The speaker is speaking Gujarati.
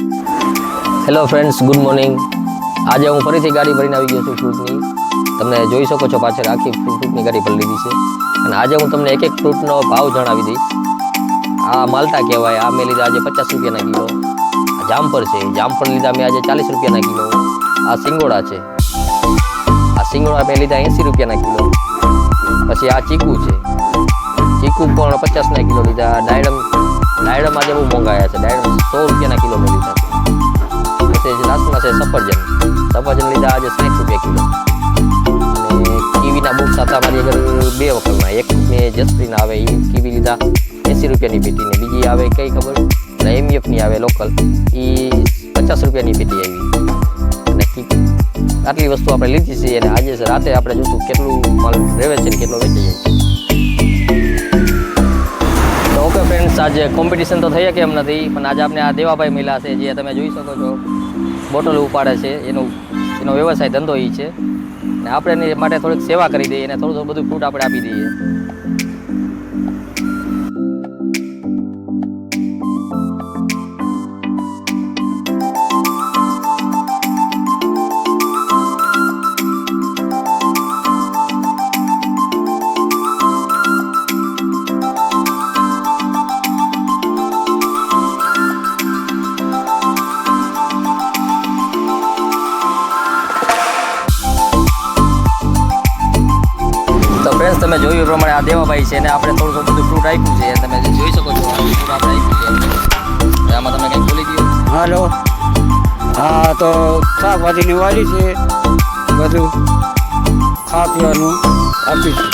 Hello friends, good morning. આજે હું ફરીથી ગાડી ભરીને આવી ગયો છું ફ્રૂટની. તમે જોઈ શકો છો પાછળ આખી ફ્રૂટની ગાડી ભરી લીધી છે. અને આજે હું તમને એક એક ફ્રૂટનો ભાવ જણાવી દઈશ. આ માલ્ટા કહેવાય, આ મેં લીધા આજે 50 રૂપિયાના કિલો. આ જામફળ છે, જામફળ લીધા મેં આજે 40 રૂપિયાના કિલો. આ સિંગોડા છે, આ સિંગોડા મેં લીધા 80 રૂપિયાના કિલો. પછી આ ચીકુ છે, ચીકુ પણ 50ના કિલો લીધા. ડાયડમ આજે બહુ મોંઘાયા છે, ડાયડમ 100 રૂપિયાના કિલો મેં લીધા. લાસ્ટમાં છે સફરજન લીધા આજે 60 રૂપિયા કિલો. અને કીવીના બુક્સ હતા મારી આગળ 2 વખતના. એક મેં જસ્પ્રીના આવે એ કીવી લીધા 80 રૂપિયાની પેટી, ને બીજી આવે કઈ ખબર એમએફની આવે લોકલ, એ 50 રૂપિયાની પેટી આવી. અને આટલી વસ્તુ આપણે લીધી છે અને આજે રાતે આપણે જોશું કેટલું માલ રહેવે છે ને કેટલો વેચાઈ જાય છે. તો ઓકે ફ્રેન્ડ્સ, આજે કોમ્પિટિશન તો થઈ કે એમ નથી, પણ આજે આપણે આ દેવાભાઈ મહિલા છે જે તમે જોઈ શકો છો બોટલ ઉપાડે છે, એનો વ્યવસાય ધંધો એ છે. ને આપણે એની માટે થોડીક સેવા કરી દઈએ અને થોડું બધું ફ્રૂટ આપણે આપી દઈએ. તો ફ્રેન્ડ્સ, તમે જોયું એ પ્રમાણે આ દેવાભાઈ છે ને આપણે થોડું બધું ફ્રૂટ આપ્યું છે. તમે જોઈ શકો છો આ ફ્રૂટ આપણે આપ્યું છે. આમાં તમે કંઈક બોલી દો. હાલો, હા, તો શાકભાજીની વાડી છે, બધું ખાવા પીવાનું આપીશું.